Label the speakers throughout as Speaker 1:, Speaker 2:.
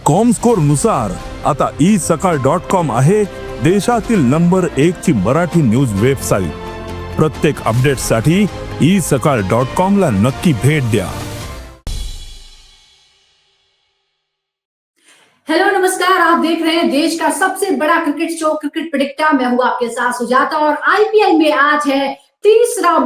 Speaker 1: Comscore नुसार आता isakal.com आहे देशातील नंबर 1 ची मराठी न्यूज वेबसाईट। प्रत्येक अपडेटसाठी isakal.com ला नक्की भेट द्या।
Speaker 2: हेलो नमस्कार, आप देख रहे हैं देश का सबसे बड़ा क्रिकेट शो क्रिकेट प्रेडिक्टर। मैं हूं आपके साथ सुजाता और आईपीएल में आज है तीसरा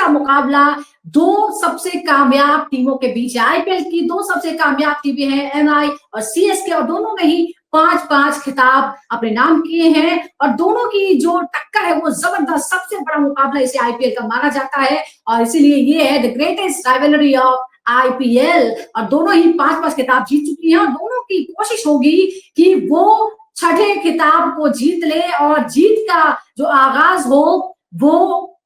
Speaker 2: मुकाबला दो सबसे कामयाब टीमों के बीच है। आईपीएल की दो सबसे कामयाब टीमें हैं एमआई और सीएसके और दोनों में ही 5-5 खिताब अपने नाम किए हैं और दोनों की जो टक्कर है वो जबरदस्त, सबसे बड़ा मुकाबला इसे आईपीएल का माना जाता है और इसीलिए ये है the greatest rivalry of IPL. और दोनों ही 5-5 खिताब जीत चुकी हैं और दोनों की कोशिश होगी कि वो छठे खिताब को जीत ले और जीत का जो आगाज हो वो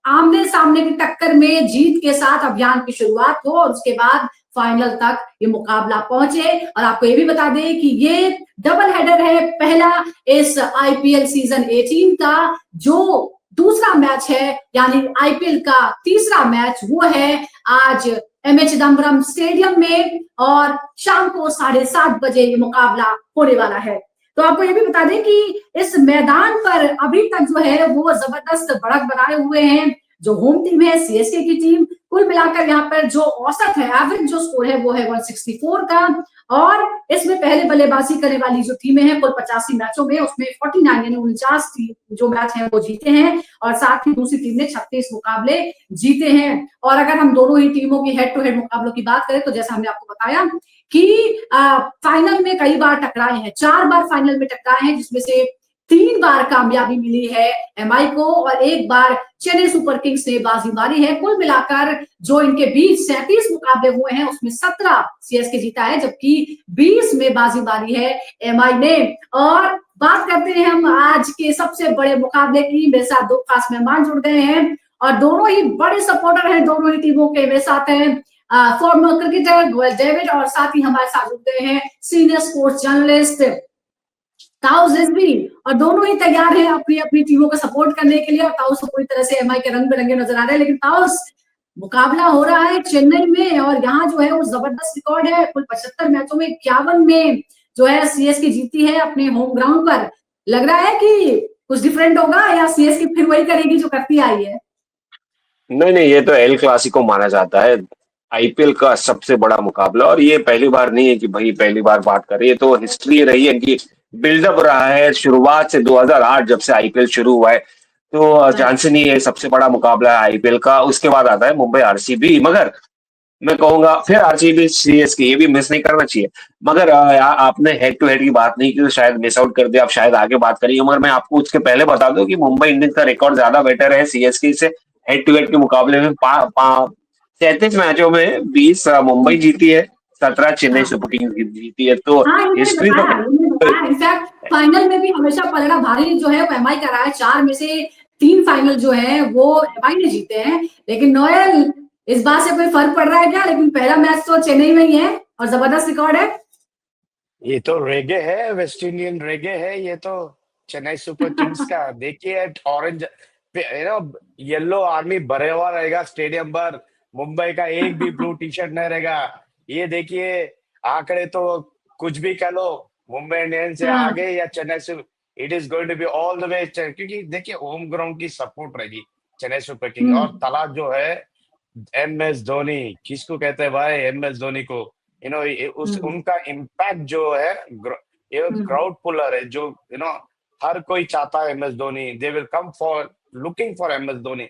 Speaker 2: आमने सामने की टक्कर में जीत के साथ अभियान की शुरुआत हो और उसके बाद फाइनल तक ये मुकाबला पहुंचे। और आपको ये भी बता दें कि ये डबल हेडर है पहला इस आईपीएल सीजन 18 का। जो दूसरा मैच है यानी आईपीएल का तीसरा मैच वो है आज एमए चिदम्बरम स्टेडियम में और शाम को 7:30 बजे ये मुकाबला होने वाला है। तो आपको ये भी बता दें कि इस मैदान पर अभी तक जो है वो जबरदस्त बढ़त बनाए हुए हैं जो होम टीम है सीएसके की टीम। कुल मिलाकर यहाँ पर जो औसत है, एवरेज जो स्कोर है वो है 164 का और इसमें पहले बल्लेबाजी करने वाली जो टीमें हैं कुल 85 मैचों में उसमें 49 यानी 49 जो मैच हैं वो जीते हैं और साथ ही दूसरी टीम ने 36 मुकाबले जीते हैं। और अगर हम दोनों ही टीमों की हेड टू हेड मुकाबलों की बात करें तो जैसा हमने आपको बताया कि फाइनल में कई बार टकराए हैं, 4 बार फाइनल में टकराए हैं जिसमें से 3 बार कामयाबी मिली है एमआई को और 1 बार चेन्नई सुपर किंग्स ने बाजी मारी है। कुल मिलाकर जो इनके बीच 37 मुकाबले हुए हैं उसमें 17 सीएसके जीता है जबकि 20 में बाजी मारी है एमआई ने। और बात करते हैं हम आज के सबसे बड़े मुकाबले की। मेरे साथ दो खास मेहमान जुड़ गए हैं और दोनों ही बड़े सपोर्टर हैं दोनों ही टीमों के। मेरे साथ हैं फॉर्मर क्रिकेटर गोयल डेविड और साथ ही हमारे साथ जुड़ गए हैं senior sports journalist taus Rizvi और दोनों ही तैयार हैं अपनी अपनी टीमों को सपोर्ट करने के लिए। और ताउस को पूरी तरह से एमआई के रंग बिरंगे नजर आ रहे हैं। लेकिन ताउस, मुकाबला हो रहा है चेन्नई में और यहाँ जो है वो जबरदस्त रिकॉर्ड है, कुल 75 मैचों में 51 में जो है सीएसके जीती है अपने होम ग्राउंड पर। लग रहा है कि कुछ डिफरेंट होगा या सीएसके फिर वही करेगी जो करती आई है?
Speaker 3: नहीं, ये तो एल क्लासिको माना जाता है, आईपीएल का सबसे बड़ा मुकाबला। और ये पहली बार नहीं है कि भाई पहली बार बात कर रही है, तो हिस्ट्री रही है कि बिल्डअप रहा है शुरुआत से 2008 जब से आईपीएल शुरू हुआ है। तो जान से नहीं, ये सबसे बड़ा मुकाबला है आईपीएल का। उसके बाद आता है मुंबई आरसीबी, मगर मैं कहूंगा फिर आरसीबी सीएसके, ये भी मिस नहीं करना चाहिए। मगर आपने हेड टू हेड की बात नहीं की तो शायद मिस आउट कर दिया, आप शायद आगे बात करिए। मगर मैं आपको उसके पहले बता दूं कि मुंबई इंडियंस का रिकॉर्ड ज्यादा बेटर है सीएसके से। हेड टू हेड के मुकाबले में 37 मैचों में 20 मुंबई जीती है, 17 चेन्नई सुपर किंग्स जीती है। तो हिस्ट्री
Speaker 2: इनफैक्ट फाइनल में भी हमेशा पलड़ा भारी जो है वो एमआई का रहा है। 4 में से 3 फाइनल जो है वो एमआई ने जीते हैं। लेकिन नोएल, इस बात से कोई फर्क पड़ रहा है क्या? लेकिन पहला मैच तो चेन्नई में ही है और जबरदस्त रिकॉर्ड है।
Speaker 4: ये तो रेगे है, वेस्ट इंडियन रेगे है ये तो चेन्नई सुपर किंग्स का। देखिए ऑरेंज येलो आर्मी भरे हुआ रहेगा स्टेडियम पर, मुंबई का एक भी ब्लू टी शर्ट नहीं रहेगा। ये देखिए आंकड़े तो कुछ भी कह लो, मुंबई इंडियंस से आगे या चेन्नई से, it is going to be all the way. क्योंकि देखिए होम ग्राउंड की सपोर्ट रहेगी चेन्नई सुपर किंग। और तला जो है एमएस धोनी, किसको कहते हैं भाई एमएस धोनी को, उनका इम्पैक्ट जो है, ये क्राउड पुलर है जो हर कोई चाहता है MS Dhoni. They will come for looking for MS Dhoni.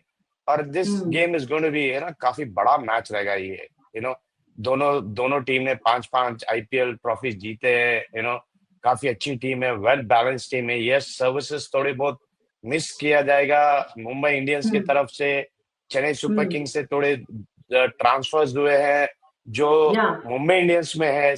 Speaker 4: और this game is going to be काफी बड़ा मैच रहेगा ये। दोनों टीम ने 5-5 आईपीएल ट्रॉफी जीते हैं। काफी अच्छी टीम है, वेल बैलेंस टीम है। यस, सर्विसेज थोड़ी बहुत मिस किया जाएगा मुंबई इंडियंस की तरफ से। चेन्नई सुपर किंग्स से थोड़े ट्रांसफर्स हुए हैं जो मुंबई इंडियंस में है।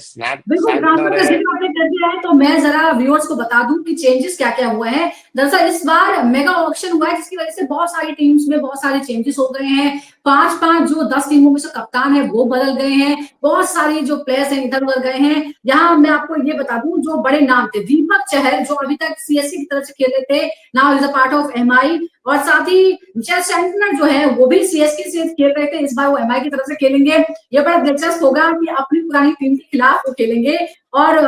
Speaker 2: तो मैं जरा व्यूअर्स को बता दूं कि चेंजेस क्या क्या हुए हैं। दरअसल इस बार मेगा ऑक्शन हुआ है जिसकी वजह से बहुत सारी टीम्स में बहुत सारे चेंजेस हो गए हैं। 5-5 जो 10 टीमों में से कप्तान है वो बदल गए हैं, बहुत सारी जो प्लेयर्स हैं इधर उधर गए हैं। यहाँ मैं आपको ये बता दूं जो बड़े नाम थे, दीपक चहर जो अभी तक सीएससी की तरफ से खेल रहे थे, now is a part of MI. और साथ ही मिचेल सैंटनर जो है वो भी सीएसके से खेल रहे थे, इस बार वो एमआई की तरफ से खेलेंगे। ये बड़ा दिलचस्प होगा कि अपनी पुरानी टीम के खिलाफ वो खेलेंगे। और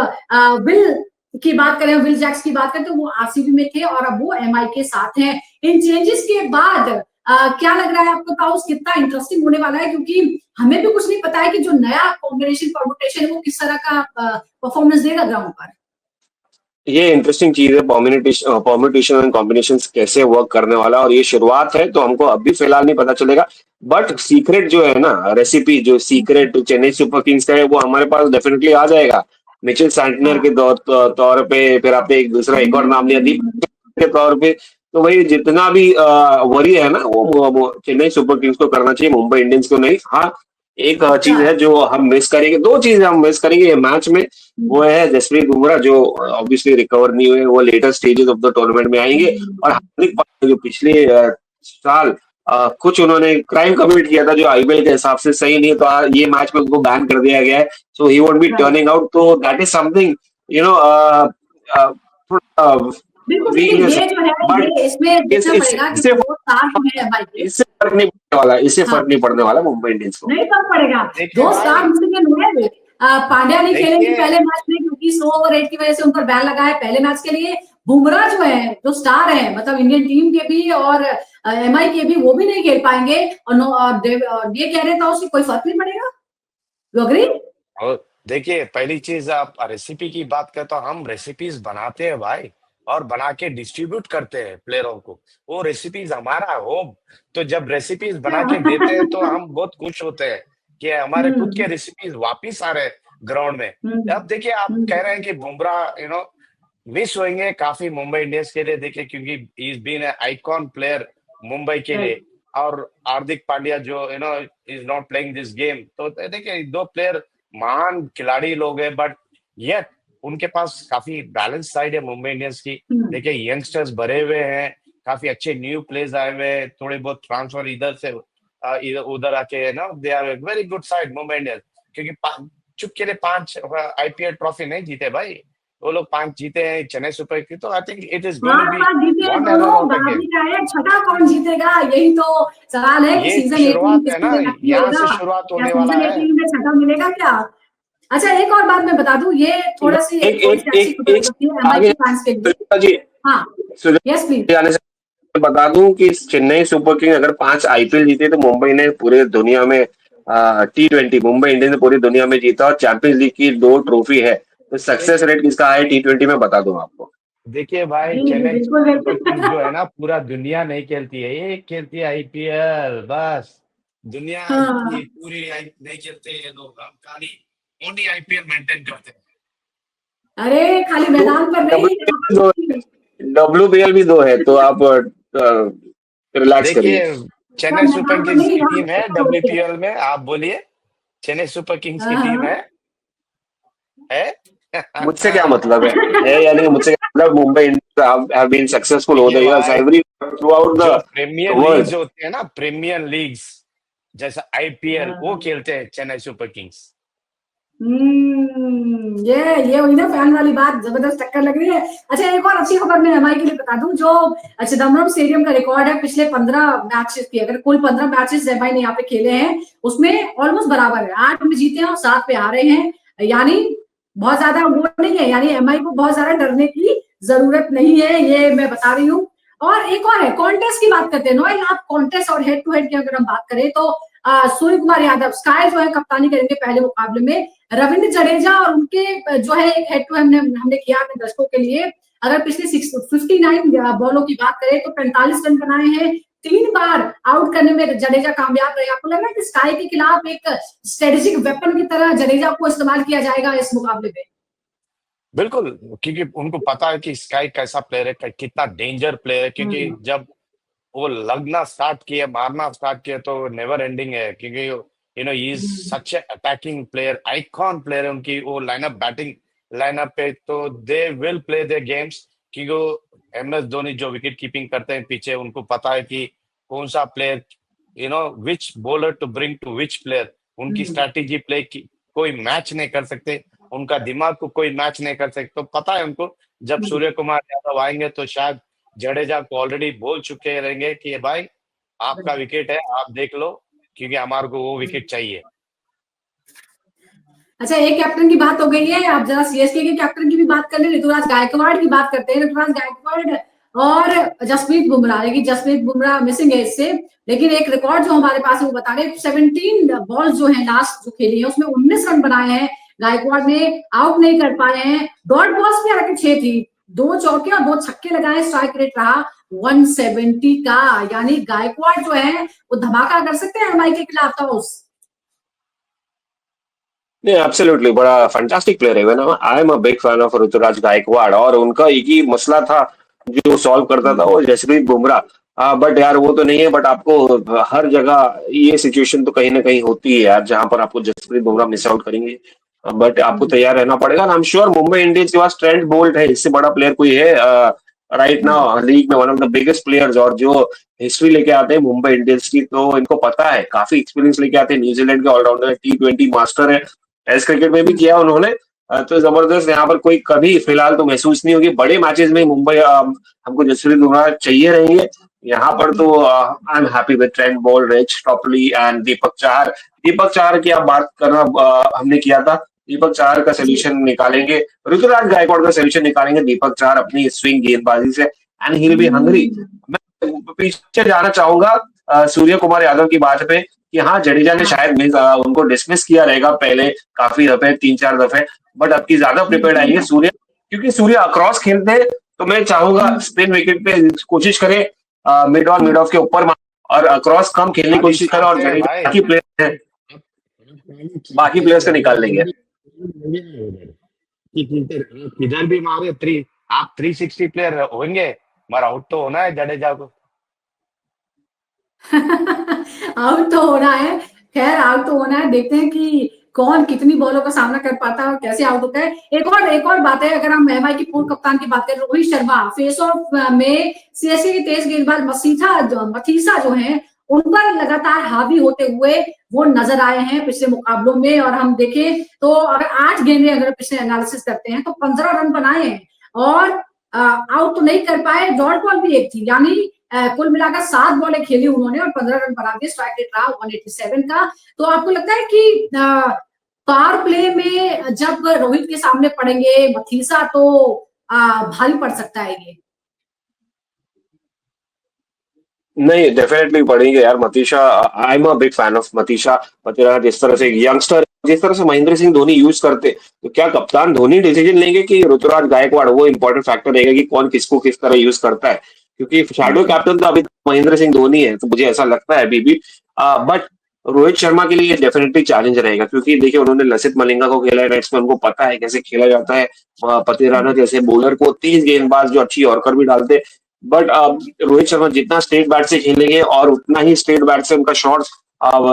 Speaker 2: विल की बात करें, विल जैक्स की बात करें तो वो आरसीबी में थे और अब वो एमआई के साथ हैं। इन चेंजेस के बाद क्या लग रहा है आपको, ताउस, कितना इंटरेस्टिंग होने वाला है? क्योंकि हमें भी कुछ नहीं पता है कि जो नया कॉम्बिनेशन परमुटेशन है वो किस तरह का परफॉर्मेंस देगा ग्राउंड पर।
Speaker 3: ये इंटरेस्टिंग चीज है, परम्यूटेशन एंड कॉम्बिनेशन कैसे वर्क करने वाला, और ये शुरुआत है तो हमको अभी फिलहाल नहीं पता चलेगा। बट सीक्रेट जो है ना, रेसिपी जो सीक्रेट चेन्नई सुपर किंग्स का है वो हमारे पास डेफिनेटली आ जाएगा। मिचेल सैंटनर के
Speaker 2: हाँ।
Speaker 3: तौर पे, फिर आपने एक दूसरा एक और नाम लिया दीप के तौर पे। तो वही जितना भी वरी है ना वो चेन्नई सुपर किंग्स को करना चाहिए, मुंबई इंडियंस को नहीं। हाँ, एक
Speaker 2: अच्छा।
Speaker 3: चीज है जो हम मिस करेंगे, दो चीजें हम मिस करेंगे ये मैच में। वो है जसप्रीत बुमराह जो ऑब्वियसली रिकवर नहीं हुए, वो later stages of the tournament में आएंगे। और हार्दिक पांड्या जो पिछले साल कुछ उन्होंने क्राइम कमिट किया था जो आईपीएल के हिसाब से सही नहीं है, तो ये मैच में उनको बैन कर दिया गया है। So he won't be
Speaker 2: right.
Speaker 3: Turning out, तो that is something you know
Speaker 2: बिल्कुल, लेकिन
Speaker 3: वीकनेस है।
Speaker 2: ये जो है,
Speaker 3: बट
Speaker 2: ये इसमें
Speaker 3: इस
Speaker 2: देखना
Speaker 3: इस
Speaker 2: पड़ेगा कि
Speaker 3: इससे
Speaker 2: 2 स्टार जो है एमआई के।
Speaker 3: इससे फर्क नहीं पड़ने वाला, इससे
Speaker 2: हाँ,
Speaker 3: फर्क नहीं पड़ने वाला मुंबई इंडियंस को।
Speaker 2: नहीं फर्क पड़ेगा।
Speaker 4: देखिए
Speaker 2: 2
Speaker 4: भाई,
Speaker 2: स्टार मिसिंग हुए। पांड्या नहीं खेलेंगे
Speaker 4: देखिए
Speaker 2: पहले मैच में क्योंकि स्लो ओवर रेट की वजह से उन पर बैन लगा है पहले मैच के लिए। बुमराह जो है, जो स्टार है, मतलब इंडियन टीम के भी और एमआई के भी, वो भी नहीं खेल पाएंगे। और ये कह रहे था उससे कोई फर्क नहीं पड़ेगा। You agree?
Speaker 4: और देखिए, पहली चीज आप रेसिपी की बात करें तो हम रेसिपीज बनाते हैं भाई, और बना के डिस्ट्रीब्यूट करते हैं प्लेयरों को। वो रेसिपीज हमारा हो, तो जब रेसिपीज बना के देते हैं तो हम बहुत खुश होते हैं कि हमारे खुद के रेसिपीज वापिस आ रहे हैं ग्राउंड में। अब देखिए, आप कह रहे हैं कि बुमराह मिस होंगे काफी मुंबई इंडियंस के लिए। देखिए, क्योंकि he is been icon player Mumbai के लिए।
Speaker 2: राइट।
Speaker 4: और हार्दिक पांड्या जो is not playing this game, तो देखिए दो प्लेयर महान खिलाड़ी लोग हैं, बट ये उनके पास काफी बैलेंस साइड है मुंबई इंडियंस की। देखिए, यंगस्टर्स भरे हुए हैं, काफी अच्छे न्यू प्लेयर्स आए हुए हैं, थोड़े बहुत ट्रांसफर इधर से इधर उधर आके है ना, they are very good side Mumbai Indians. क्योंकि चुपके लिए 5 आईपीएल ट्रॉफी नहीं जीते भाई, वो लोग 5 जीते हैं चेन्नई सुपर की। तो I think it is going to be
Speaker 2: 5 जीते हैं
Speaker 4: वन
Speaker 2: दोनों,
Speaker 4: एरर ऑफ द गेम।
Speaker 2: बाजी का है, छठा कौन जीतेगा? यही तो सवाल है कि
Speaker 4: ये
Speaker 2: सीजन 18 में
Speaker 4: शुरुआत है
Speaker 2: किसको
Speaker 4: ना,
Speaker 2: लेना
Speaker 4: यहाँ से
Speaker 2: होगा।
Speaker 4: शुरुआत
Speaker 2: क्या
Speaker 4: होने वाला
Speaker 2: सीजन
Speaker 4: है।
Speaker 2: 18 में छठा मिलेगा क्या? अच्छा, एक और बात मैं बता दूं, ये
Speaker 3: एक
Speaker 2: थोड़ी
Speaker 3: एक
Speaker 2: सी अच्छी
Speaker 3: एक
Speaker 2: खबर हो
Speaker 3: एक
Speaker 2: सकती है एमआई
Speaker 3: आगे
Speaker 2: के फैंस के लिए।
Speaker 3: सुजाता जी,
Speaker 2: हाँ। Yes please.
Speaker 3: जाने से बता दूं कि चेन्नई सुपर किंग अगर 5 आईपीएल जीते तो मुंबई ने पूरे दुनिया में T20, मुंबई इंडियंस ने पूरी दुनिया में जीता, और चैंपियंस लीग की 2 ट्रॉफी है। तो सक्सेस रेट किसका है T20 में, बता दूं आपको।
Speaker 4: देखिए भाई,
Speaker 2: जी जी,
Speaker 4: चेन्नई
Speaker 2: बिल्कुल
Speaker 4: सुपर किंग्स जो
Speaker 2: बिल्कुल।
Speaker 4: है ना, पूरा दुनिया नहीं खेलती है, ये खेलती है आईपीएल बस। दुनिया की
Speaker 2: हाँ।
Speaker 4: पूरी नहीं खेलते ये लोग, हम खाली ओनली आईपीएल मेंटेन करते हैं।
Speaker 2: अरे खाली
Speaker 3: तो
Speaker 2: मैदान पर नहीं, यहाँ पर भी।
Speaker 3: WPL भी 2 है, तो आप रिलैक्स
Speaker 4: देखिए,
Speaker 3: करिए।
Speaker 4: चेन्नई
Speaker 2: सब
Speaker 4: सुपर
Speaker 2: मैदान पर
Speaker 4: किंग्स
Speaker 2: नहीं,
Speaker 4: की
Speaker 2: यहाँ
Speaker 4: टीम है
Speaker 2: पर होते हैं।
Speaker 4: डब्ल्यूपीएल में, आप बोलिए। चेन्नई सुपर किंग्स की
Speaker 2: हाँ
Speaker 4: टीम
Speaker 2: हाँ।
Speaker 4: है
Speaker 3: मुझसे क्या मतलब है या नहीं, मुझसे क्या मतलब? Mumbai Indians have been successful over
Speaker 4: देखिए
Speaker 3: द इयर्स
Speaker 4: भाई,
Speaker 3: एवरी थ्रू आउट
Speaker 4: जो
Speaker 3: द
Speaker 4: प्रीमियर
Speaker 3: वर्ल्ड।
Speaker 4: लीग्स होती है ना, प्रीमियर लीग्स जैसा आईपीएल, वो
Speaker 2: हाँ।
Speaker 4: खेलते हैं चेन्नई सुपर किंग्स।
Speaker 2: ये हुई ना फैन वाली बात, जबरदस्त टक्कर लग रही है। अच्छा, एक और अच्छी खबर मैं एमआई के लिए बता दूं, जो चिदम्बरम स्टेडियम का रिकॉर्ड है पिछले 15 मैचेस की, अगर कुल 15 मैचेस एमआई ने यहाँ पे खेले हैं उसमें ऑलमोस्ट बराबर है। 8 में जीते हैं और 7 पे हारे हैं। यानी बहुत ज्यादा वो नहीं है, यानी एमआई को बहुत ज्यादा डरने की जरूरत नहीं है, ये मैं बता रही हूँ। और एक और है, कॉन्टेस्ट की बात करते हैं नोएल, आप कॉन्टेस्ट और हेड टू हेड की अगर हम बात करें तो सूर्य कुमार यादव स्काई जो है कप्तानी करेंगे पहले मुकाबले में। रविंद्र जडेजा और उनके जो है एक हेड टू हेड हमने किया अपने दर्शकों के लिए। अगर पिछले 59 बॉलों की बात करें तो 45 रन बनाए हैं, 3 बार आउट करने में जडेजा कामयाब रहे। आपको लग रहा है कि स्काई के खिलाफ एक स्ट्रेटेजिक वेपन की तरह जडेजा को इस्तेमाल किया जाएगा इस मुकाबले में?
Speaker 4: बिल्कुल, क्योंकि उनको पता है कि स्काई कैसा प्लेयर है, कितना डेंजर प्लेयर है। क्योंकि
Speaker 2: हम्म।
Speaker 4: जब वो लगना स्टार्ट किया, मारना स्टार्ट किया, तो नेवर एंडिंग है। क्योंकि he is such a attacking player, icon player है। उनकी वो लाइनअप, बैटिंग लाइनअप पे तो they will play their games. क्योंकि वो एमएस धोनी जो विकेट कीपिंग करते हैं पीछे, उनको पता है कि कौन सा player, which bowler to bring to which player. उनकी
Speaker 2: हम्म।
Speaker 4: स्ट्रैटेजी प्ले की कोई मैच नहीं कर सकते, उनका दिमाग को कोई मैच नहीं कर सकते। तो पता है उनको, जब
Speaker 2: हम्म।
Speaker 4: सूर्य कुमार यादव आएंगे तो शायद जडेजा को ऑलरेडी बोल चुके रहेंगे कि भाई आपका विकेट है, आप देख लो, क्योंकि हमारे को वो विकेट चाहिए।
Speaker 2: अच्छा, एक कैप्टन की बात हो गई है, आप जरा सीएसके के कैप्टन की भी बात कर ले, ऋतुराज गायकवाड़ की बात करते हैं। ऋतुराज गायकवाड़ और जसप्रीत बुमराह, लेकिन जसप्रीत बुमराह मिसिंग है इससे, लेकिन एक रिकॉर्ड जो हमारे पास है वो बता रहे 17 बॉल्स जो है लास्ट जो खेली है उसमें 19 रन बनाए हैं गायकवाड़ ने, आउट नहीं कर पाए हैं। डॉट बॉल्स भी हालांकि 6 थी, 2 चौके और 2 छक्के लगाए, स्ट्राइक रेट रहा 170 का, यानी गायकवाड़ जो है वो धमाका कर सकते हैं एमआई के खिलाफ। तो
Speaker 3: नहीं, एब्सोल्युटली बड़ा फैंटास्टिक प्लेयर है। I am a big fan of Ruturaj Gaikwad, और उनका एक ही मसला था जो सॉल्व करता था वो जसप्रीत बुमराह। बट यार वो तो नहीं है, बट आपको हर जगह ये सिचुएशन तो कहीं ना कहीं होती है यार, जहां पर आपको जसप्रीत बुमराह मिस आउट करेंगे। बट आपको तैयार रहना पड़ेगा। I am sure Mumbai Indians के पास ट्रेंट बोल्ट है, इससे बड़ा प्लेयर कोई है राइट नाउ लीग में, one of the biggest players, और जो हिस्ट्री लेके आते हैं मुंबई इंडियंस की, तो इनको पता है, काफी एक्सपीरियंस लेके आते हैं। न्यूजीलैंड के ऑलराउंडर है, T20 मास्टर है, टेस्ट क्रिकेट में भी किया उन्होंने। तो जबरदस्त यहाँ पर कोई कभी फिलहाल तो महसूस नहीं होगी। बड़े मैचेस में मुंबई हमको जसप्रीत बुमराह चाहिए रहेंगे। यहाँ पर तो I am happy with Trent Boult, Reece Topley and Deepak Chahar. Deepak Chahar की आप बात करना हमने किया था, दीपक चाहर का सोल्यूशन निकालेंगे, ऋतुराज गायकवाड़ का सोल्यूशन निकालेंगे दीपक चाहर अपनी स्विंग गेंदबाजी से, and he will be hungry. मैं पीछे जाना चाहूंगा सूर्य कुमार यादव की बात पे, कि हाँ जडेजा ने शायद उनको डिसमिस किया रहेगा पहले काफी दफे, 3-4 दफे, बट अब की ज्यादा प्रिपेयर्ड आई है सूर्य, क्योंकि सूर्य अक्रॉस खेलते हैं। तो मैं चाहूंगा स्पिन विकेट पे कोशिश करे, मिड ऑफ के ऊपर और अक्रॉस कम खेलने की
Speaker 4: यार इस
Speaker 3: कोशिश करे,
Speaker 4: साल
Speaker 3: और
Speaker 4: से
Speaker 3: जडेजा
Speaker 4: भाई
Speaker 3: बाकी प्लेयर है, बाकी प्लेयर्स को निकाल लेंगे।
Speaker 4: किधर भी मारे थ्री, आप 360 प्लेयर होंगे, मगर आउट तो होना है जडेजा को।
Speaker 2: आउट तो होना है, खैर आउट तो होना है, देखते हैं कि कौन कितनी बॉलों का सामना कर पाता है और कैसे आउट होता है। एक और बात है, अगर हम एमआई की पूर्व कप्तान की बात करें, रोहित शर्मा फेस ऑफ में सीएसके के तेज गेंदबाज मथीसा जो है उन पर लगातार हावी होते हुए वो नजर आए हैं पिछले मुकाबलों में। और हम देखें तो अगर 8 गेंदें अगर पिछले एनालिसिस करते हैं तो 15 रन बनाए हैं और आउट तो नहीं कर पाए, डॉट बॉल भी एक थी, यानी कुल मिलाकर 7 बॉलें खेली उन्होंने और 15 रन बना दिए, स्ट्राइक रेट रहा 187 का। तो आपको लगता है कि पावर प्ले में जब रोहित के सामने पड़ेंगे मथीसा तो भारी पड़ सकता है ये?
Speaker 3: नहीं, डेफिनेटली पढ़ेंगे यार मतीशा। आई am a big fan of Matheesha Pathirana. जिस तरह से यंगस्टर, जिस तरह से महेंद्र सिंह धोनी यूज करते, तो क्या कप्तान धोनी डिसीजन लेंगे कि ऋतुराज गायकवाड़? वो इंपॉर्टेंट फैक्टर रहेगा कि कौन किसको किस तरह यूज करता है, क्योंकि शैडो कैप्टन तो अभी महेंद्र सिंह धोनी है, तो मुझे ऐसा लगता है अभी भी। बट रोहित शर्मा के लिए डेफिनेटली चैलेंज रहेगा, क्योंकि देखिए उन्होंने लसित मलिंगा को खेला है नेक्स्ट में, उनको पता है कैसे खेला जाता है। पतिराना जैसे बॉलर को, 30 गेंदबाज जो अच्छी यॉर्कर भी डालते, बट रोहित शर्मा जितना स्ट्रेट बैट से खेलेंगे और उतना ही स्ट्रेट बैट से उनका शॉट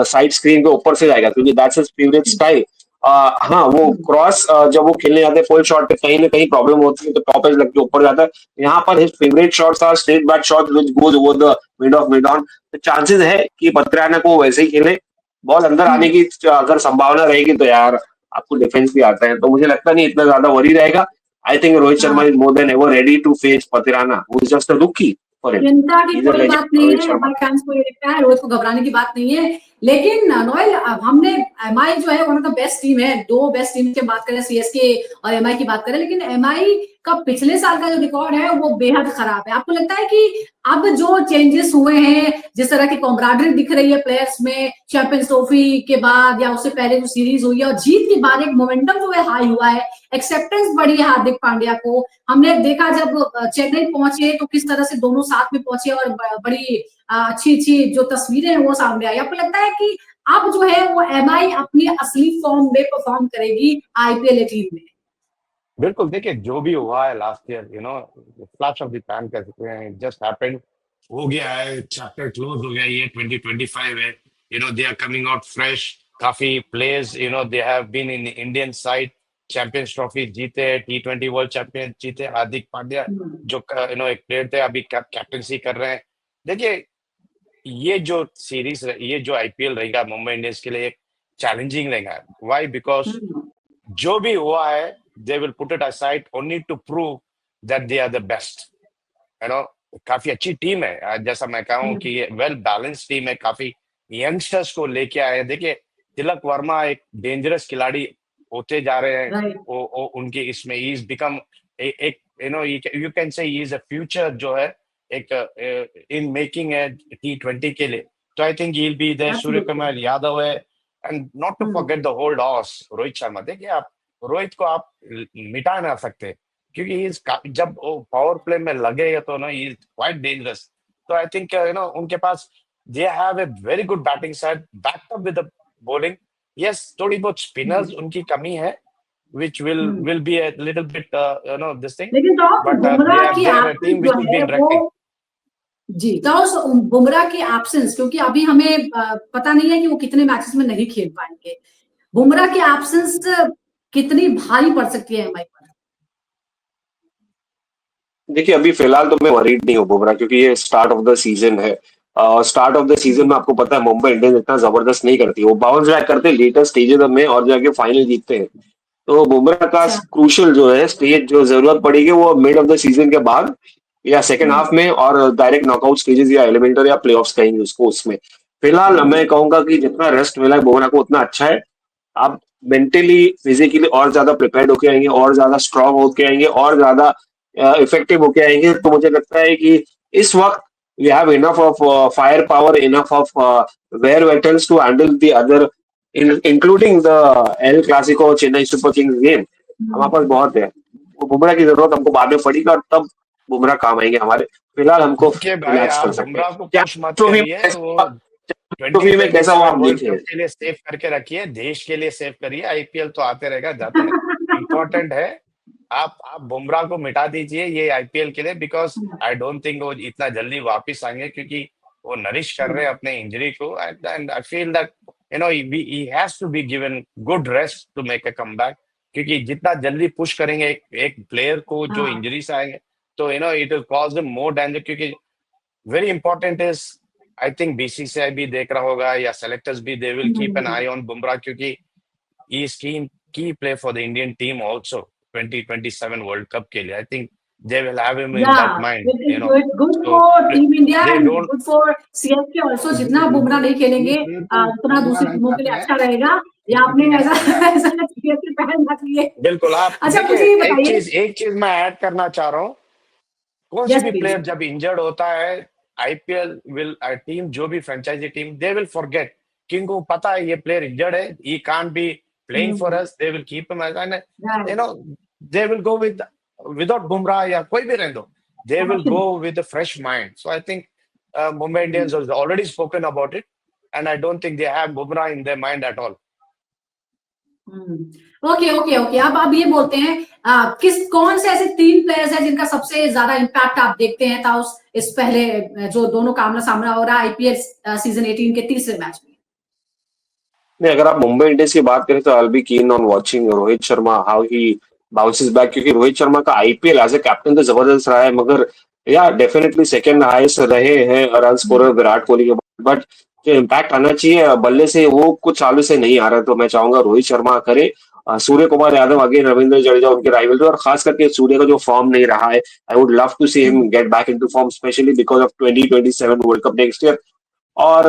Speaker 3: साइड स्क्रीन के ऊपर से जाएगा, क्योंकि दैट्स हिज फेवरेट स्टाइल। हाँ, वो क्रॉस जब वो खेलने जाते हैं फुल शॉट पे कहीं ना कहीं प्रॉब्लम होती है, तो टॉप एज लग के ऊपर जाता है। यहाँ पर his favourite shots are straight bat shot which goes over the mid on. तो चांसेस है कि पत्रियाना को वैसे ही खेले, बॉल अंदर आने की अगर संभावना रहेगी तो यार आपको डिफेंस भी आता है, तो मुझे लगता नहीं इतना ज्यादा वरी रहेगा। I think Rohit Sharma
Speaker 2: हाँ,
Speaker 3: is more than ever ready to face Patirana, who is just a rookie for him.
Speaker 2: चिंता की
Speaker 3: He's a
Speaker 2: कोई
Speaker 3: legend,
Speaker 2: बात नहीं
Speaker 3: Rohit
Speaker 2: है,
Speaker 3: Sharma.
Speaker 2: एमआई फैंस को ये लगता है रोहित को घबराने की बात नहीं है। लेकिन नोएल, अब हमने एमआई जो है one of the best team है, 2 बेस्ट टीम की बात करें सीएसके और एमआई की बात करें, लेकिन एमआई का पिछले साल का जो रिकॉर्ड है वो बेहद खराब है। आपको लगता है कि अब जो चेंजेस हुए हैं, जिस तरह की कॉम्राडरी दिख रही है प्लेयर्स में चैंपियंस ट्रॉफी के बाद या उससे पहले जो सीरीज हुई है और जीत के बाद, एक मोमेंटम जो है हाई हुआ है, एक्सेप्टेंस बढ़ी है हार्दिक पांड्या को। हमने देखा जब चेन्नई पहुंचे तो किस तरह से दोनों साथ में पहुंचे और बड़ी अच्छी अच्छी जो तस्वीरें हैं वो सामने आई। आपको लगता है कि अब जो है वो एमआई अपनी असली फॉर्म में परफॉर्म करेगी आईपीएल टीम में?
Speaker 4: बिल्कुल, देखिए जो भी हुआ है last year, flash of the pan कह सकते हैं, जस्ट हैपेंड, हो गया है, चैप्टर क्लोज हो गया, ये 2025 है। They are coming out fresh, काफी players, they have been in Indian side, champions trophy जीते, T20 वर्ल्ड चैंपियन जीते, हार्दिक पांड्या जो एक प्लेयर थे, अभी कैप्टनसी कर रहे हैं। देखिए ये जो सीरीज, ये जो आईपीएल रहेगा मुंबई इंडियंस के लिए एक चैलेंजिंग रहेगा। व्हाई? बिकॉज जो भी हुआ है, they will put it aside only to prove that they are the best. You know काफी अच्छी टीम है, जैसा मैं कहूँ कि ये वेल बैलेंस टीम है, काफी यंगस्टर्स को लेके आए हैं। देखिए तिलक वर्मा एक डेंजरस खिलाड़ी होते जा रहे हैं।
Speaker 2: राइट।
Speaker 4: वो उनके इसमें ही इज बिकम एक you can say he is a future जो है एक इन मेकिंग है T20 के लिए। तो I think he will be there. Surya
Speaker 2: absolutely.
Speaker 4: Kumar Yadav है, and not to forget the old horse Rohit Sharma. देखिए आप रोहित को आप मिटा ना सकते, क्योंकि जब वो पावर प्ले में लगे तो ना ही इज क्वाइट डेंजरस। तो आई थिंक उनके पास they have a very good batting side backed up with the bowling. Yes, थोड़ी बहुत स्पिनर्स उनकी कमी है, which will be a little bit this thing,
Speaker 2: लेकिन तो
Speaker 4: but
Speaker 2: बुमराह की
Speaker 4: they are a
Speaker 2: absence
Speaker 4: team
Speaker 2: जो
Speaker 4: which will be
Speaker 2: है वो,
Speaker 4: interacting.
Speaker 2: जी, तो उस बुमराह की एब्सेंस, क्योंकि अभी हमें पता नहीं है कि वो कितने मैचेस में नहीं खेल पाएंगे। बुमराह की एब्सेंस कितनी भारी पड़ सकती है एमआई पर?
Speaker 3: देखिए अभी फिलहाल तो मैं वरीड नहीं हूँ बुमराह, क्योंकि ये स्टार्ट ऑफ द सीजन है। स्टार्ट ऑफ द सीजन में आपको पता है मुंबई इंडियंस इतना जबरदस्त नहीं करती, वो बाउंस बैक करते लेटर स्टेजेस में और जाके फाइनल जीतते हैं। तो बुमराह का
Speaker 2: अच्छा।
Speaker 3: क्रूशियल जो है स्टेज जो जरूरत पड़ेगी वो मिड ऑफ द सीजन के बाद या सेकेंड हाफ में, और डायरेक्ट नॉकआउट स्टेजेस या एलिमिनेटर या प्लेऑफ्स कहेंगे उसको, उसमें फिलहाल मैं कहूंगा कि जितना रेस्ट मिला है बुमराह को उतना अच्छा है। आप मेंटली फिजिकली और ज्यादा प्रिपेयर्ड होके आएंगे, और ज्यादा स्ट्रांग होके आएंगे, और ज्यादा इफेक्टिव होके आएंगे। तो मुझे लगता है कि इस वक्त we have enough of firepower, enough of where veterans to handle the other, including the El Clasico Chennai super kings game. हमारे पास बहुत है। वो बुमराह की जरूरत हमको बाद में पड़ेगी और तब बुमराह काम आएंगे हमारे। फिलहाल हमको
Speaker 4: देखिए भाई,
Speaker 3: रिलैक्स
Speaker 4: आप
Speaker 3: कर सकते हैं।
Speaker 4: बुमराह को
Speaker 3: क्या
Speaker 4: पुश मत
Speaker 3: ट्रॉफी में
Speaker 4: करिए, वो
Speaker 3: कैसा, ट्रॉफी में कैसा हुआ
Speaker 4: 2027
Speaker 3: आप
Speaker 4: वर्ल्ड
Speaker 3: देखे।
Speaker 4: कप के लिए सेव करके रखिए, देश के लिए सेव करिए। आईपीएल तो आते रहेगा जाते हैं, इम्पोर्टेंट है। आप बुमराह को मिटा दीजिए ये आईपीएल के लिए, बिकॉज आई डोंट थिंक वो इतना जल्दी वापस आएंगे, क्योंकि वो नरिश कर रहे हैं अपने इंजरी को। And I feel that he has to be given good rest to make a comeback, क्योंकि जितना जल्दी पुश करेंगे एक प्लेयर को जो
Speaker 2: हाँ।
Speaker 4: इंजरी से आएंगे, तो it will cause them more danger. क्योंकि very important is, I think BCCI भी देख रहा होगा या सेलेक्टर्स भी, they will keep an eye on Bumrah, क्योंकि he is key play for the Indian team also 2027 World Cup के लिए। I think they will have him in that
Speaker 2: Yeah,
Speaker 4: mind,
Speaker 2: it is good
Speaker 4: So
Speaker 2: for Team India
Speaker 4: they
Speaker 2: and
Speaker 4: don't
Speaker 2: good for CSK also। जितना बुमराह नहीं खेलेंगे उतना दूसरी टीमों के लिए अच्छा रहेगा। या आपने ऐसा ऐसा सीएसके पहन रख लिए।
Speaker 4: बिल्कुल। आप
Speaker 2: अच्छा,
Speaker 4: देखिए,
Speaker 2: मुझे ये बताइए।
Speaker 4: एक चीज मैं ऐड करना चाह रहा हूँ। कौन सी
Speaker 2: यस
Speaker 4: भी
Speaker 2: प्लीज।
Speaker 4: प्लेयर जब इंजर्ड होता है, आईपीएल विल टीम, जो भी franchise team, they will forget, क्योंकि उनको पता है ये प्लेयर इंजर्ड है, he can't be playing for us. They will keep him as an, you know they will go with without Bumrah या कोई भी रहने दो, they will go with a fresh mind. So I think Mumbai Indians has already spoken about it, and I don't think they have Bumrah in their mind at all.
Speaker 2: Okay okay okay, अब ये बोलते हैं कौन से ऐसे 3 प्लेयर्स हैं जिनका सबसे ज्यादा इम्पैक्ट आप देखते हैं ताउस इस पहले जो दोनों का आमना सामना हो रहा है आईपीएल सीजन 18 के तीसरे मैच में?
Speaker 3: नहीं, अगर आप मुंबई इंडियंस की बात करें तो I be keen on watching Rohit Sharma how he bounces back, क्योंकि रोहित शर्मा का आईपीएल एज ए कैप्टन तो जबरदस्त रहा है, मगर या डेफिनेटली सेकंड हाईएस्ट रहे हैं रन स्कोरर विराट कोहली के बाद। बट जो इम्पैक्ट आना चाहिए बल्ले से वो कुछ सालों से नहीं आ रहा है। तो मैं चाहूंगा रोहित शर्मा करे, सूर्य कुमार यादव आगे, रविंद्र जडेजा उनके राइवल थे, और खास करके सूर्य का जो फॉर्म नहीं रहा है, I would love to see him get back into form, specially because of 2027 world cup next year. और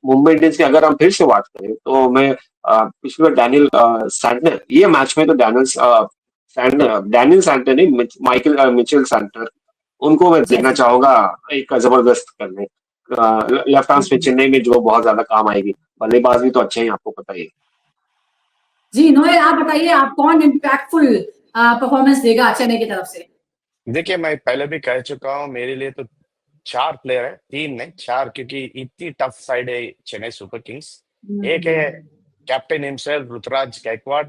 Speaker 3: मुंबई इंडियंस की अगर हम फिर से बात करें तो मैं पिछले बार डैनियल सैंटनर, ये मैच में तो डैनियल सैंटनर नहीं, माइकल मिचेल सैंटनर, उनको मैं देखना चाहूंगा एक जबरदस्त करने लेफ्ट आर्म स्पिन चेन्नई में, जो बहुत ज्यादा काम आएगी। बल्लेबाज भी तो अच्छे हैं, आपको पता ही है।
Speaker 2: जी नोएल, आप बताइए आप कौन इम्पैक्टफुल परफॉर्मेंस देगा चेन्नई की तरफ से?
Speaker 4: देखिए, मैं पहले भी कह चुका हूँ, मेरे लिए तो 4 प्लेयर है, 3 नहीं 4, क्योंकि इतनी टफ साइड है चेन्नई सुपर किंग्स। एक है captain himself Ruturaj Gaikwad,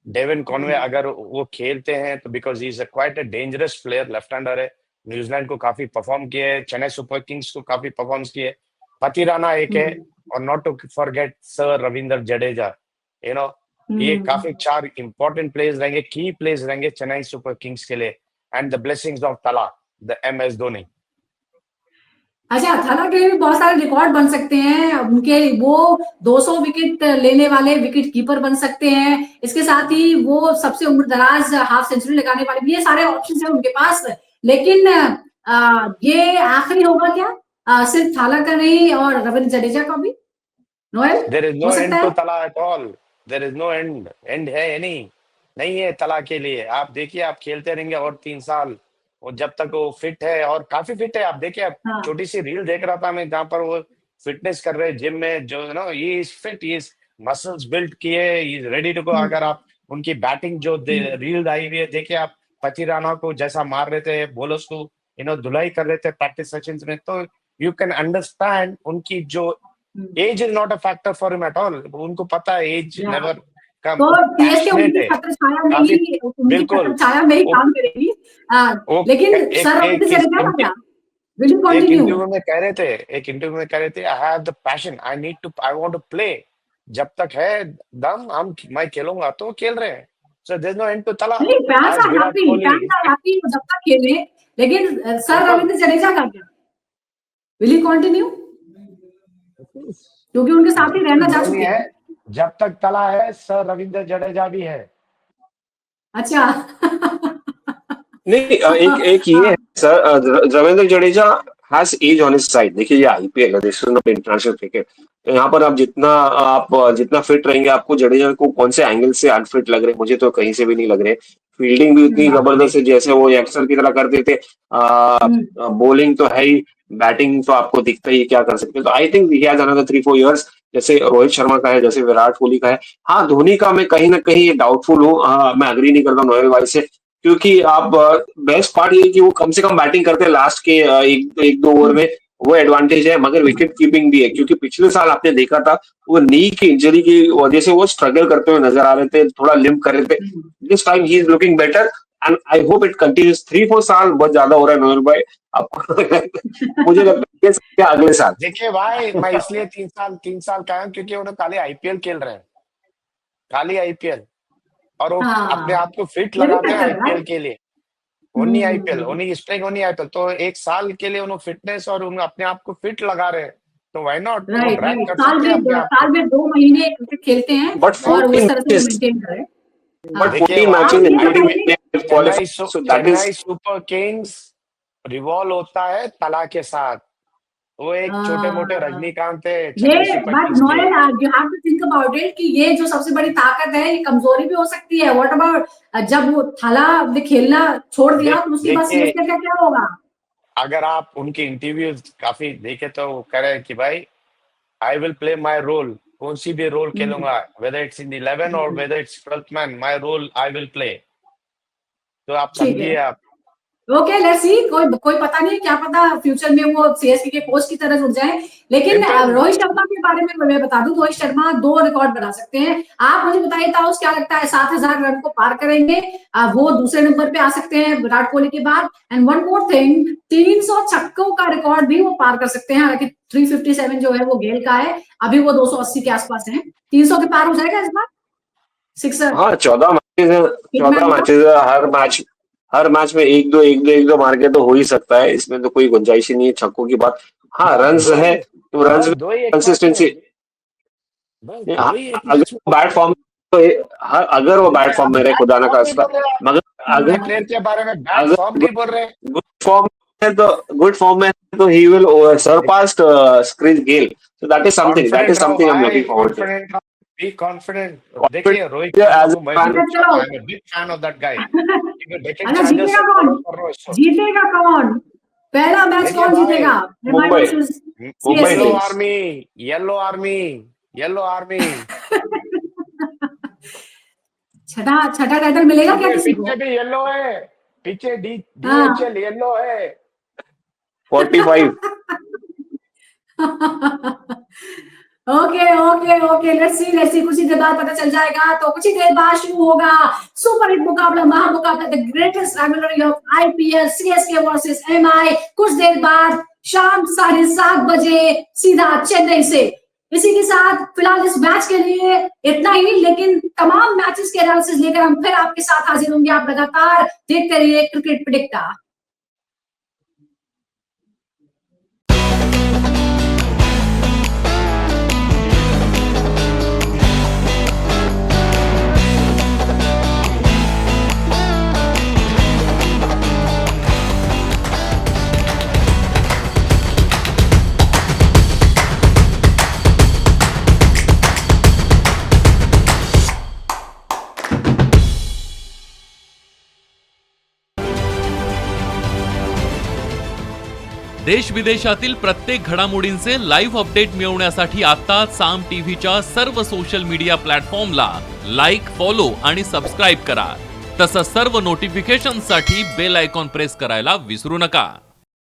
Speaker 4: Devon Conway, अगर वो खेलते हैं तो because he is quite a dangerous player, left hander है, न्यूजीलैंड को काफी परफॉर्म किया है, चेन्नई सुपर किंग्स को काफी परफॉर्म किया है। पतिराना एक है, और not to forget sir Ravindra Jadeja. ये काफी 4 इंपॉर्टेंट प्लेयर्स रहेंगे, की प्लेयर्स रहेंगे चेन्नई सुपर किंग्स के लिए। एंड द ब्लेसिंग्स ऑफ तला, द MS धोनी।
Speaker 2: अच्छा, थाला के लिए भी बहुत सारे रिकॉर्ड बन सकते हैं उनके, वो 200 विकेट लेने वाले विकेट कीपर बन सकते हैं। इसके साथ ही वो सबसे उम्रदराज हाफ सेंचुरी लगाने वाले भी, ये सारे ऑप्शन है उनके पास। लेकिन ये आखिरी होगा क्या? सिर्फ थाला का नहीं और रविंद्र जडेजा का भी? नोएल,
Speaker 4: देयर इज
Speaker 2: हो
Speaker 4: नो
Speaker 2: सकता
Speaker 4: एंड
Speaker 2: है?
Speaker 4: To Thala at all. There is no end है नहीं है तला के लिए। आप देखिए, आप खेलते रहेंगे और 3 साल, वो जब तक वो फिट है, और काफी फिट है। आप देखिए, आप
Speaker 2: हाँ
Speaker 4: छोटी सी रील देख रहा था मैं, जहाँ पर वो फिटनेस कर रहे हैं जिम में, जो know he is fit, he is muscles build किए, he is ready to go.
Speaker 2: Hmm,
Speaker 4: अगर आप उनकी बैटिंग जो
Speaker 2: हम्म,
Speaker 4: रील आई हुई है, देखिए आप पति राणा को जैसा मार रहे थे, बोलर्स को धुलाई कर रहे थे प्रैक्टिस सेशंस में, तो यू कैन अंडरस्टैंड उनकी जो
Speaker 2: hmm,
Speaker 4: age is not a factor for him at all. उनको पता है एज
Speaker 2: या
Speaker 4: नेवर कम,
Speaker 2: तो
Speaker 4: वो
Speaker 2: सीएसके
Speaker 4: पैशनेट
Speaker 2: उनकी
Speaker 4: है
Speaker 2: छत्र छाया में
Speaker 4: काफी।
Speaker 2: ही उनकी छत्र
Speaker 4: बिल्कुल।
Speaker 2: छाया में ही
Speaker 4: वो
Speaker 2: काम करेगी।
Speaker 4: वो
Speaker 2: लेकिन
Speaker 4: एक
Speaker 2: सर
Speaker 4: एक
Speaker 2: रविंद्र
Speaker 4: इस
Speaker 2: जडेजा का
Speaker 4: इंट-
Speaker 2: क्या? विल यू
Speaker 4: एक
Speaker 2: कंटिन्यू?
Speaker 4: इंटरव्यू में कह रहे थे, I have the passion, I want to play. जब तक है दम, हम मैं खेलूंगा, तो खेल रहे हैं। So there is no end to Thala.
Speaker 2: नहीं, फैंस
Speaker 4: आज
Speaker 2: are
Speaker 4: Virat
Speaker 2: happy,
Speaker 4: Kohli,
Speaker 2: fans are happy जब तक खेले। लेकिन सर
Speaker 4: बिल्कुल।
Speaker 2: रविंद्र जडेजा का क्या? Will you continue? क्योंकि उनके साथ ही रहना जा
Speaker 4: धोनी
Speaker 2: चुके
Speaker 4: है,
Speaker 2: हैं।
Speaker 4: जब तक तला है, सर रविंद्र जडेजा भी है।
Speaker 2: अच्छा।
Speaker 3: नहीं, एक एक ये है
Speaker 2: हाँ,
Speaker 3: sir, Ravindra Jadeja has edge on his side. देखिए, ये आईपीएल है, this is not international cricket. तो यहाँ पर आप जितना फिट रहेंगे, आपको जडेजा को कौन से एंगल से अनफिट लग रहे हैं? मुझे तो कहीं से भी नहीं लग रहे। फील्डिंग भी उतनी
Speaker 2: हम्म,
Speaker 3: जबरदस्त है जैसे वो यंगस्टर की तरह करते थे।
Speaker 2: हम्म,
Speaker 3: बॉलिंग तो है ही, बैटिंग तो आपको दिखता ही है क्या कर सकते हैं। तो I think he has another 3-4 years, जैसे रोहित शर्मा का है, जैसे विराट कोहली का है। हाँ, धोनी का मैं कहीं ना कहीं डाउटफुल हूँ। मैं अग्री नहीं करता नोएल भाई से, क्योंकि आप बेस्ट पार्ट ये है कि वो कम से कम बैटिंग करते हैं लास्ट के एक एक दो ओवर
Speaker 2: हम्म,
Speaker 3: में। वो एडवांटेज है, मगर विकेट कीपिंग भी है, क्योंकि पिछले साल आपने देखा था वो नी की इंजरी की वजह से वो स्ट्रगल करते हुए नजर आ रहे थे, थोड़ा लिम्प कर रहे थे।
Speaker 2: Hmm.
Speaker 3: This time he is looking better, and I hope it continues. 3-4 साल बहुत ज्यादा हो रहा है नोएल भाई आपको। मुझे लगता है ये सब क्या अगले साल।
Speaker 4: देखिए भाई, मैं इसलिए 3 साल का हूं, क्योंकि उन्हें खाली आईपीएल खेल रहे हैं, खाली आईपीएल। और वो अपने
Speaker 2: हाँ,
Speaker 4: आप को फिट
Speaker 2: ये भी
Speaker 4: लगाते हैं
Speaker 2: फैक्टर है,
Speaker 4: आईपीएल
Speaker 2: राइट?
Speaker 4: के लिए। ओनली आईपीएल,
Speaker 2: हम्म,
Speaker 4: ओनली स्प्रिंग, ओनली आईपीएल। तो 1 साल के लिए उन्होंने फिटनेस और उन्हें अपने आप को फिट लगा रहे हैं, तो व्हाई नॉट, वो
Speaker 2: राइट,
Speaker 4: ड्रैग
Speaker 2: राइट।
Speaker 4: कर सकते हैं अपने आप को।
Speaker 2: साल में 2 महीने क्रिकेट खेलते हैं
Speaker 3: बट
Speaker 2: और वो इस
Speaker 3: 14
Speaker 2: तरह से वो
Speaker 3: मैचेस
Speaker 2: मेंटेन करें।
Speaker 3: बट
Speaker 2: हाँ,
Speaker 4: देखिए
Speaker 3: 14
Speaker 2: आप
Speaker 3: मैचेस
Speaker 2: ये
Speaker 3: इंक्लूडिंग
Speaker 2: बताइए।
Speaker 3: Qualify, so that is.
Speaker 4: Chennai super Kings revolve होता है तला के साथ। वो एक छोटे मोटे
Speaker 2: हाँ,
Speaker 4: रजनीकांत है
Speaker 2: ये
Speaker 4: चेन्नई सुपर
Speaker 2: बट
Speaker 4: किंग्स के।
Speaker 2: Noel, you have to think about it कि ये जो सबसे बड़ी ताकत है, ये कमजोरी भी हो सकती है। व्हाट अबाउट जब वो थाला ने खेलना छोड़ दिया, तो उसके बाद
Speaker 4: देखिए,
Speaker 2: सीएसके का क्या होगा?
Speaker 4: अगर आप उनके इंटरव्यूज काफी देखे, तो वो कह रहे हैं कि भाई, I will play my role, कौन सी भी रोल
Speaker 2: हम्म,
Speaker 4: खेलूंगा, वेदर इट्स इन 11 और
Speaker 2: hmm,
Speaker 4: whether it's 12th man, my role I will play. तो आप
Speaker 2: ठीक है।
Speaker 4: समझिए आप।
Speaker 2: Okay, let's see. कोई कोई पता नहीं, क्या पता फ्यूचर में वो सीएसके के कोच की तरह जुड़ जाए। लेकिन
Speaker 4: बिल्कुल।
Speaker 2: रोहित शर्मा के बारे में मैं बता दूं, रोहित शर्मा 2 रिकॉर्ड बना सकते हैं। आप मुझे बताइए ताउस, क्या लगता है 7,000 रन को पार करेंगे? वो दूसरे नंबर पे आ सकते हैं विराट कोहली के बाद। एंड वन मोर थिंग, 300 छक्कों का रिकॉर्ड भी वो पार कर सकते हैं। हालांकि 357 जो है वो गेल का है, अभी वो 280 के आसपास है। 300 के पार हो जाएगा इस बार सिक्सर
Speaker 3: हाँ, 14 मैचेस है। चौदह
Speaker 2: हिटमैन का।
Speaker 3: मैचेस है, हर मैच में एक दो मार के तो हो ही सकता है, इसमें तो कोई गुंजाइश ही नहीं है छक्कों की बात। हाँ,
Speaker 4: बस
Speaker 3: रन्स
Speaker 4: दो
Speaker 3: है
Speaker 4: ही,
Speaker 3: तो रन्स
Speaker 4: बस
Speaker 3: में
Speaker 4: दो ही एक मैच में,
Speaker 3: कंसिस्टेंसी।
Speaker 4: बस
Speaker 3: हाँ,
Speaker 4: दो ही एक
Speaker 3: अगर
Speaker 4: मैच में।
Speaker 3: वो बैट फॉर्म तो हाँ, अगर वो बैट फॉर्म में रहे,
Speaker 4: बैट
Speaker 3: खुदा ना
Speaker 4: फॉर्म नहीं
Speaker 3: खास्ता।
Speaker 4: बोल रहे आप,
Speaker 3: मगर
Speaker 4: अपने
Speaker 3: अगर
Speaker 4: प्लेयर के बारे में बैट
Speaker 3: अगर
Speaker 4: फॉर्म नहीं बोल रहे।
Speaker 3: गुड फॉर्म गुड फॉर्म में है, तो he will surpass Chris Gayle. So that is
Speaker 4: confident रहो
Speaker 3: समथिंग आई एम
Speaker 4: भाई,
Speaker 3: लुकिंग फॉरवर्ड टू।
Speaker 4: कॉन्फिडेंट रहो, बी कॉन्फिडेंट। देखिए रोहित
Speaker 3: कॉन्फिडेंस
Speaker 4: शर्मा
Speaker 3: एज
Speaker 4: को मैं
Speaker 3: अ
Speaker 4: भी,
Speaker 2: अच्छा चलो।
Speaker 4: I am big fan of that guy. Deccan
Speaker 2: अच्छा,
Speaker 4: चार्जर्स
Speaker 2: जीतेगा
Speaker 4: से
Speaker 2: कौन?
Speaker 4: फॉलो कर रहा हूँ इसको।
Speaker 2: जीतेगा कौन? पहला मैच
Speaker 4: देखिए
Speaker 2: कौन
Speaker 4: भाई,
Speaker 2: जीतेगा? MI
Speaker 3: Mumbai
Speaker 2: versus
Speaker 3: Mumbai
Speaker 4: yellow
Speaker 2: CSK.
Speaker 3: Indians.
Speaker 4: Army, yellow army, yellow army.
Speaker 2: छठा छठा टाइटल मिलेगा क्या
Speaker 4: पीछे
Speaker 2: किसी को?
Speaker 4: पीछे भी येलो है, पीछे
Speaker 2: हाँ।
Speaker 4: डीएचएल येलो है।
Speaker 3: 45।
Speaker 2: ओके, ओके, ओके, लेट्स सी। कुछ ही देर बाद पता चल जाएगा। तो कुछ ही देर बाद शुरू होगा सुपर हिट मुकाबला, महामुकाबला, the greatest rivalry of IPL, CSK versus MI. कुछ देर बाद शाम 7:30 बजे सीधा चेन्नई से। इसी के साथ फिलहाल इस मैच के लिए इतना ही, लेकिन तमाम मैचेस के एनालिसिस लेकर हम फिर आपके साथ हाजिर होंगे। आप लगातार देखते रहिए क्रिकेट प्रेडिक्टर।
Speaker 5: देश विदेशातील प्रत्येक घडामोडींचे लाईव्ह अपडेट मिळवण्यासाठी आता साम टीव्हीच्या सर्व सोशल मीडिया प्लॅटफॉर्मला लाईक, फॉलो आणि सबस्क्राईब करा. तसंच सर्व नोटिफिकेशनसाठी बेल आयकॉन प्रेस करायला विसरू नका.